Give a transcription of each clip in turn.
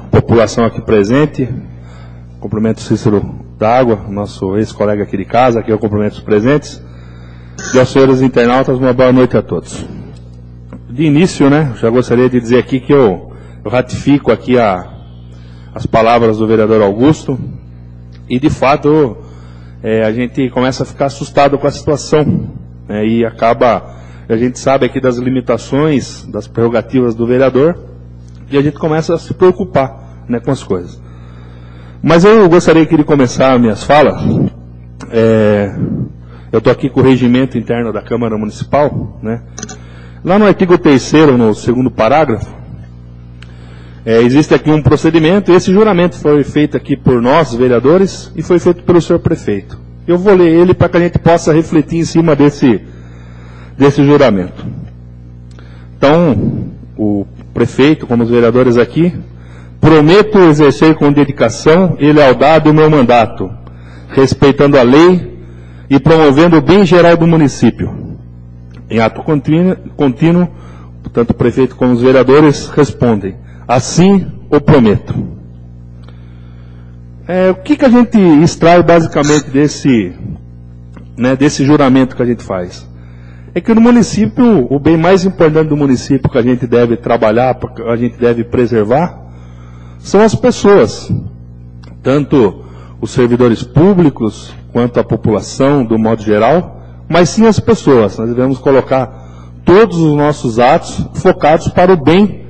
População aqui presente, cumprimento o Cícero D'Água, nosso ex-colega aqui de casa, aqui eu cumprimento os presentes, e aos senhores internautas, uma boa noite a todos. De início, já gostaria de dizer aqui que eu ratifico aqui as palavras do vereador Augusto, e de fato a gente começa a ficar assustado com a situação, e a gente sabe aqui das limitações, das prerrogativas do vereador, e a gente começa a se preocupar com as coisas. Mas eu gostaria aqui de começar minhas falas. Eu estou aqui com o regimento interno da Câmara Municipal, Lá no artigo 3º, no 2º parágrafo, existe aqui um procedimento, e esse juramento foi feito aqui por nós, vereadores, e foi feito pelo senhor prefeito. Eu vou ler ele para que a gente possa refletir em cima desse juramento. Então, o prefeito, como os vereadores aqui, prometo exercer com dedicação e lealdade o meu mandato, respeitando a lei e promovendo o bem geral do município. Em ato contínuo, tanto o prefeito como os vereadores respondem: assim o prometo. O que a gente extrai basicamente desse juramento que a gente faz? É que no município, o bem mais importante do município que a gente deve trabalhar, que a gente deve preservar, são as pessoas. Tanto os servidores públicos, quanto a população, do modo geral, mas sim as pessoas. Nós devemos colocar todos os nossos atos focados para o bem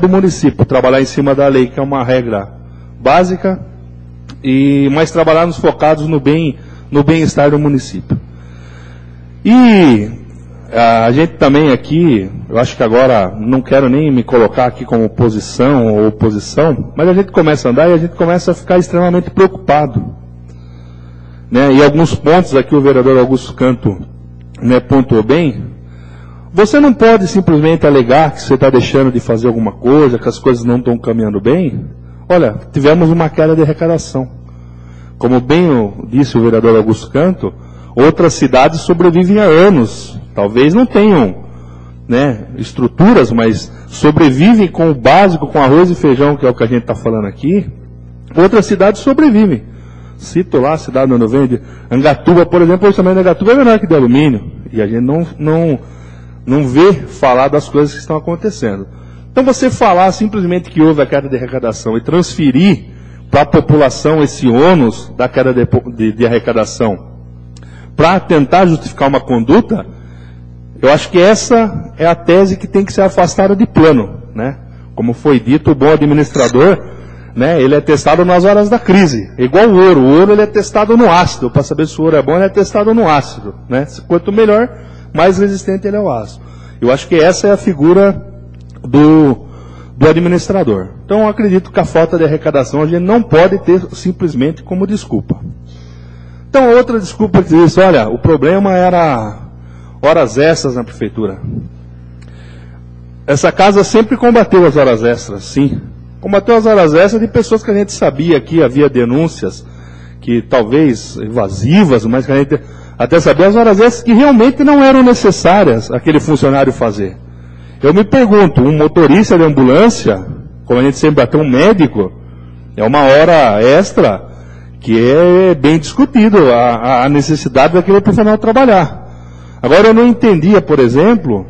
do município, trabalhar em cima da lei, que é uma regra básica, mas trabalharmos focados no bem-estar do município. E a gente também aqui, eu acho que agora não quero nem me colocar aqui como posição ou oposição, mas a gente começa a andar e a gente começa a ficar extremamente preocupado. E alguns pontos aqui o vereador Augusto Canto pontuou bem. Você não pode simplesmente alegar que você está deixando de fazer alguma coisa, que as coisas não estão caminhando bem. Olha, tivemos uma queda de arrecadação. Como bem disse o vereador Augusto Canto, outras cidades sobrevivem há anos. Talvez não tenham estruturas, mas sobrevivem com o básico, com arroz e feijão, que é o que a gente está falando aqui. Outras cidades sobrevivem. Cito lá a cidade onde eu venho, de Angatuba, por exemplo, o orçamento de Angatuba é menor que de alumínio. E a gente não vê falar das coisas que estão acontecendo. Então você falar simplesmente que houve a queda de arrecadação e transferir para a população esse ônus da queda de arrecadação para tentar justificar uma conduta, eu acho que essa é a tese que tem que ser afastada de plano. Como foi dito, o bom administrador, ele é testado nas horas da crise. É igual o ouro. O ouro ele é testado no ácido. Para saber se o ouro é bom, ele é testado no ácido. Quanto melhor, mais resistente ele é ao ácido. Eu acho que essa é a figura do administrador. Então eu acredito que a falta de arrecadação a gente não pode ter simplesmente como desculpa. Então outra desculpa que diz, olha, o problema era horas extras na prefeitura. Essa casa sempre combateu as horas extras, sim. Combateu as horas extras de pessoas que a gente sabia que havia denúncias, que talvez evasivas, mas que a gente até sabia as horas extras que realmente não eram necessárias aquele funcionário fazer. Eu me pergunto, um motorista de ambulância, como a gente sempre bateu, um médico, é uma hora extra que é bem discutido a necessidade daquele profissional trabalhar. Agora eu não entendia, por exemplo,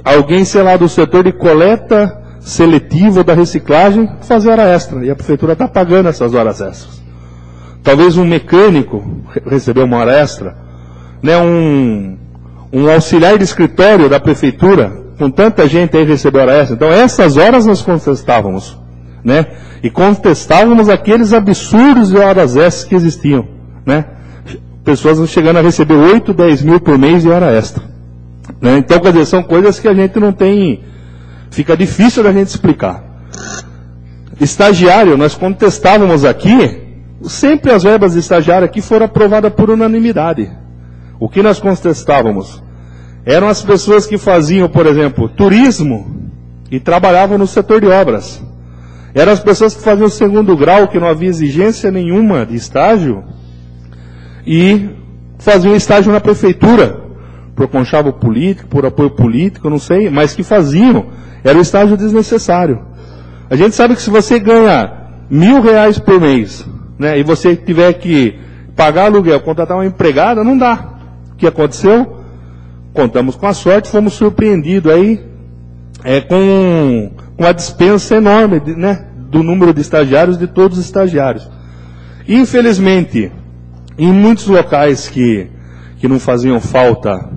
alguém, sei lá, do setor de coleta seletiva da reciclagem fazer hora extra, e a prefeitura está pagando essas horas extras. Talvez um mecânico recebeu uma hora extra, um auxiliar de escritório da prefeitura, com tanta gente aí recebeu hora extra. Então essas horas nós contestávamos, e contestávamos aqueles absurdos de horas extras que existiam, pessoas chegando a receber 8, 10 mil por mês de hora extra, Então, quer dizer, são coisas que a gente não tem, fica difícil da gente explicar. Estagiário, nós contestávamos aqui, sempre as verbas de estagiário aqui foram aprovadas por unanimidade. O que nós contestávamos? Eram as pessoas que faziam, por exemplo, turismo e trabalhavam no setor de obras. Eram as pessoas que faziam o segundo grau, que não havia exigência nenhuma de estágio, e faziam estágio na prefeitura, por conchavo político, por apoio político, não sei, mas que faziam. Era o estágio desnecessário. A gente sabe que se você ganha R$1.000 por mês, né, e você tiver que pagar aluguel, contratar uma empregada, não dá. O que aconteceu? Contamos com a sorte, fomos surpreendidos aí com uma dispensa enorme, né, do número de estagiários, de todos os estagiários. Infelizmente, em muitos locais que não faziam falta,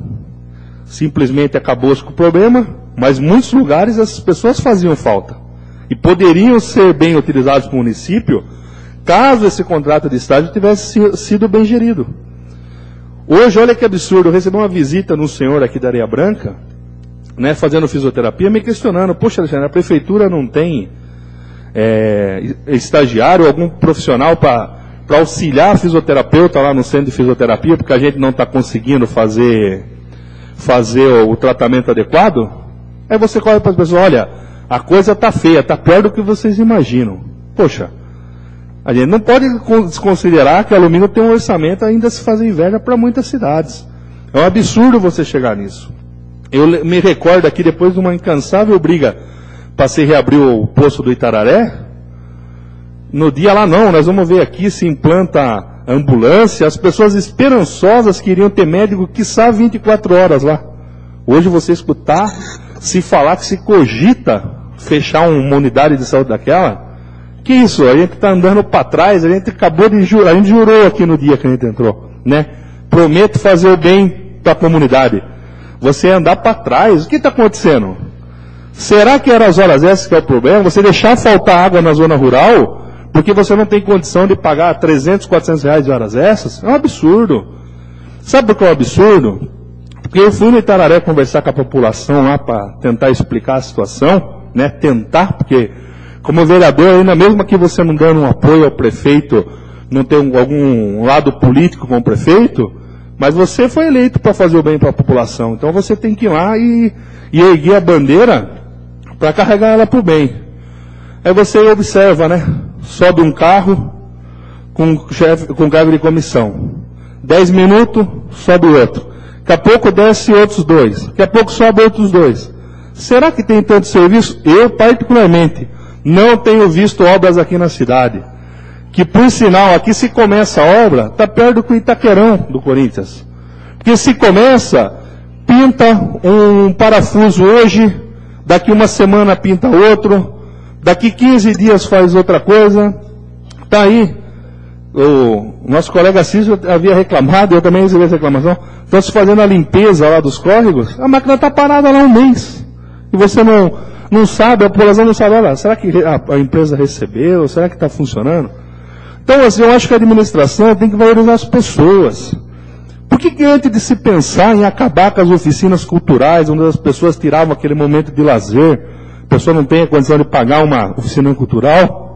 simplesmente acabou-se com o problema, mas muitos lugares essas pessoas faziam falta. E poderiam ser bem utilizados pelo município, caso esse contrato de estágio tivesse sido bem gerido. Hoje, olha que absurdo, eu recebi uma visita num senhor aqui da Areia Branca, né, fazendo fisioterapia, me questionando, poxa, Alexandre, a prefeitura não tem estagiário, algum profissional para auxiliar fisioterapeuta lá no centro de fisioterapia, porque a gente não está conseguindo fazer o tratamento adequado? Aí você corre para as pessoas, olha, a coisa está feia, está pior do que vocês imaginam. Poxa, a gente não pode desconsiderar que Alumínio tem um orçamento ainda a se fazer inveja para muitas cidades. É um absurdo você chegar nisso. Eu me recordo aqui, depois de uma incansável briga para se reabrir o poço do Itararé, no dia lá não, nós vamos ver aqui se implanta ambulância, as pessoas esperançosas queriam ter médico, quiçá 24 horas lá. Hoje você escutar, se falar que se cogita fechar uma unidade de saúde daquela, que isso, a gente está andando para trás, a gente acabou de jurar, a gente jurou aqui no dia que a gente entrou, né? Prometo fazer o bem para a comunidade. Você andar para trás, o que está acontecendo? Será que era as horas essas que é o problema? Você deixar faltar água na zona rural, porque você não tem condição de pagar 300, 400 reais de horas essas? É um absurdo. Sabe por que é um absurdo? Porque eu fui no Itararé conversar com a população lá para tentar explicar a situação, né? Tentar, porque como vereador, ainda mesmo que você não dando um apoio ao prefeito, não tem algum lado político com o prefeito, mas você foi eleito para fazer o bem para a população. Então você tem que ir lá e erguer a bandeira para carregar ela para o bem. Aí você observa, né? Sobe um carro com cargo de comissão. 10 minutos, sobe outro. Daqui a pouco desce outros 2. Daqui a pouco sobe outros 2. Será que tem tanto serviço? Eu, particularmente, não tenho visto obras aqui na cidade. Que, por sinal, aqui se começa a obra, está perto do Itaquerão do Corinthians. Porque se começa, pinta um parafuso hoje, daqui uma semana pinta outro, daqui 15 dias faz outra coisa. Está aí. O nosso colega Cícero havia reclamado, eu também recebi essa reclamação. Estão se fazendo a limpeza lá dos córregos, a máquina está parada lá um mês. E você não sabe, a população não sabe, olha, será que a empresa recebeu? Será que está funcionando? Então, assim, eu acho que a administração tem que valorizar as pessoas. Por que antes de se pensar em acabar com as oficinas culturais, onde as pessoas tiravam aquele momento de lazer, a pessoa não tem a condição de pagar uma oficina cultural,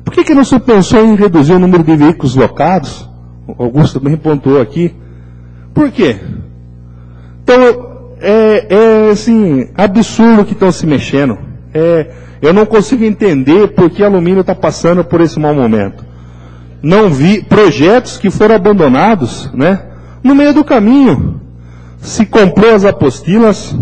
por que não se pensou em reduzir o número de veículos locados? O Augusto também pontuou aqui. Por quê? Então, assim, absurdo que estão se mexendo. Eu não consigo entender por que Alumínio está passando por esse mau momento. Não vi projetos que foram abandonados, né, no meio do caminho. Se comprou as apostilas,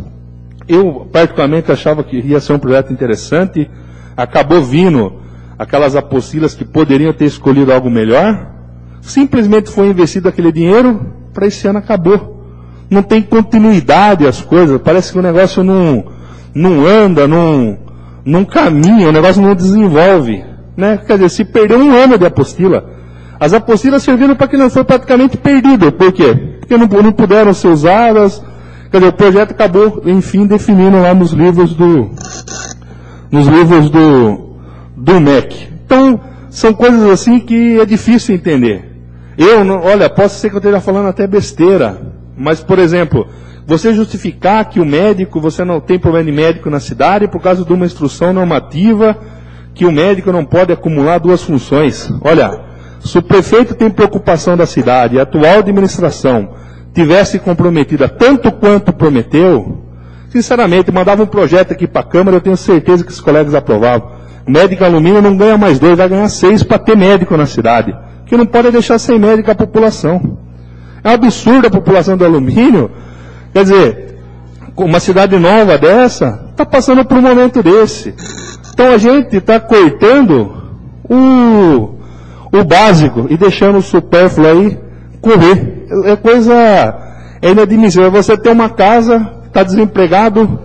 eu particularmente achava que ia ser um projeto interessante, acabou vindo aquelas apostilas que poderiam ter escolhido algo melhor, simplesmente foi investido aquele dinheiro, para esse ano acabou. Não tem continuidade as coisas, parece que o negócio não anda, não caminha, o negócio não desenvolve. Né? Quer dizer, se perdeu um ano de apostila. As apostilas serviram para que não foi praticamente perdido. Por quê? Porque não puderam ser usadas. Quer dizer, o projeto acabou, enfim, definindo lá nos livros do MEC. Então, são coisas assim que é difícil entender. Olha, posso ser que eu esteja falando até besteira, mas, por exemplo, você justificar que o médico, você não tem problema de médico na cidade por causa de uma instrução normativa que o médico não pode acumular 2 funções. Olha, se o prefeito tem preocupação da cidade e a atual administração tivesse comprometida tanto quanto prometeu, sinceramente, mandava um projeto aqui para a Câmara, eu tenho certeza que os colegas aprovavam. O médico Alumínio não ganha mais 2, vai ganhar 6 para ter médico na cidade. Que não pode deixar sem médico a população. É um absurdo a população do Alumínio. Quer dizer, uma cidade nova dessa está passando por um momento desse. Então a gente está cortando o básico e deixando o supérfluo aí correr. É inadmissível. Você ter uma casa, está desempregado,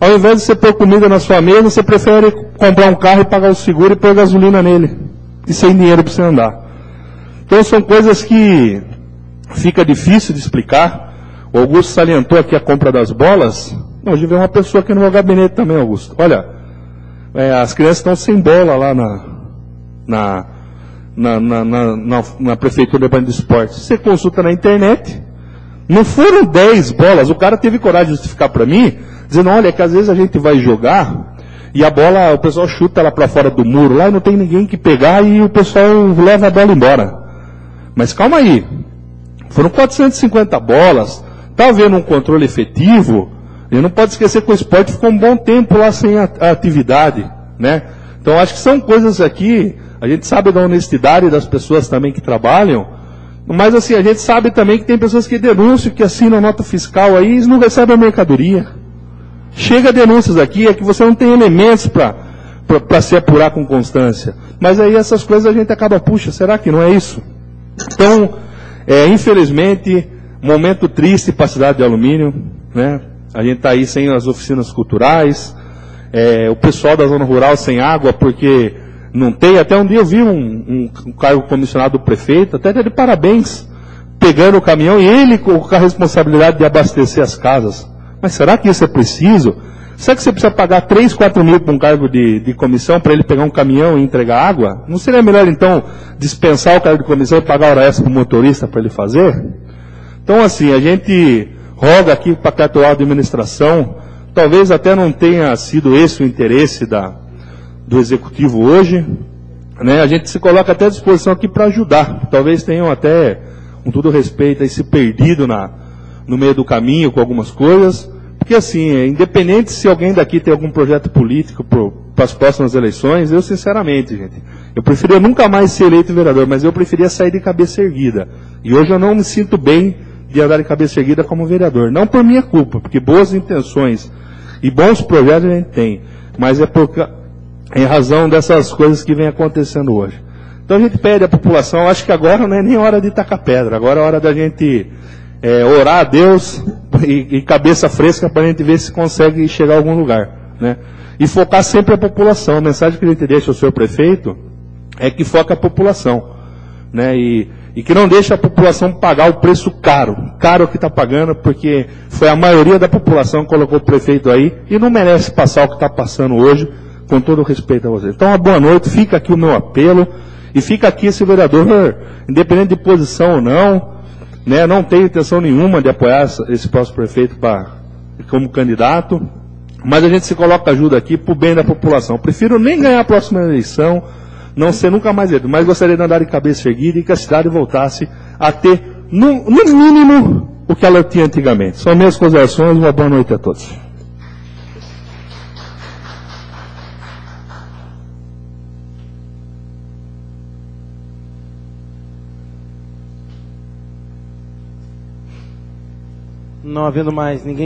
ao invés de você pôr comida na sua mesa, você prefere comprar um carro e pagar o seguro e pôr gasolina nele. E sem dinheiro para você andar. Então são coisas que fica difícil de explicar. O Augusto salientou aqui a compra das bolas. Hoje veio uma pessoa aqui no meu gabinete também, Augusto. Olha, as crianças estão sem bola lá na Prefeitura de Esporte. Você consulta na internet, não foram 10 bolas. O cara teve coragem de justificar para mim, dizendo, olha, que às vezes a gente vai jogar e a bola, o pessoal chuta ela para fora do muro lá e não tem ninguém que pegar e o pessoal leva a bola embora. Mas calma aí, foram 450 bolas, está havendo um controle efetivo, e não pode esquecer que o esporte ficou um bom tempo lá sem a atividade, né? Então acho que são coisas aqui, a gente sabe da honestidade das pessoas também que trabalham, mas assim, a gente sabe também que tem pessoas que denunciam, que assinam nota fiscal aí e não recebem a mercadoria. Chega denúncias aqui, é que você não tem elementos para se apurar com constância. Mas aí essas coisas a gente acaba, puxa, será que não é isso? Então, infelizmente, momento triste para a cidade de Alumínio, né? A gente está aí sem as oficinas culturais, o pessoal da zona rural sem água, porque não tem. Até um dia eu vi um cargo comissionado do prefeito, até de parabéns, pegando o caminhão e ele com a responsabilidade de abastecer as casas. Mas será que isso é preciso? Será que você precisa pagar 3, 4 mil para um cargo de comissão para ele pegar um caminhão e entregar água? Não seria melhor, então, dispensar o cargo de comissão e pagar hora extra para o motorista para ele fazer? Então, assim, a gente roga aqui para a atual administração, talvez até não tenha sido esse o interesse do Executivo hoje, né? A gente se coloca até à disposição aqui para ajudar. Talvez tenham até, com todo respeito, aí, se perdido no meio do caminho com algumas coisas, porque assim, independente se alguém daqui tem algum projeto político para as próximas eleições, eu sinceramente, gente, eu preferia nunca mais ser eleito vereador, mas eu preferia sair de cabeça erguida. E hoje eu não me sinto bem de andar de cabeça erguida como vereador. Não por minha culpa, porque boas intenções e bons projetos a gente tem, mas em razão dessas coisas que vem acontecendo hoje. Então a gente pede à população, acho que agora não é nem hora de tacar pedra, agora é hora da gente orar a Deus e cabeça fresca para a gente ver se consegue chegar a algum lugar, né? E focar sempre a população. A mensagem que a gente deixa ao senhor prefeito é que foca a população, né? E que não deixa a população pagar o preço caro que está pagando, porque foi a maioria da população que colocou o prefeito aí e não merece passar o que está passando hoje, com todo o respeito a vocês. Então, uma boa noite, fica aqui o meu apelo, e fica aqui esse vereador, independente de posição ou não, né, não tenho intenção nenhuma de apoiar esse próximo prefeito como candidato, mas a gente se coloca ajuda aqui para o bem da população. Prefiro nem ganhar a próxima eleição, não ser nunca mais eleito, mas gostaria de andar de cabeça erguida e que a cidade voltasse a ter, no mínimo, o que ela tinha antigamente. São minhas considerações, uma boa noite a todos. Não havendo mais ninguém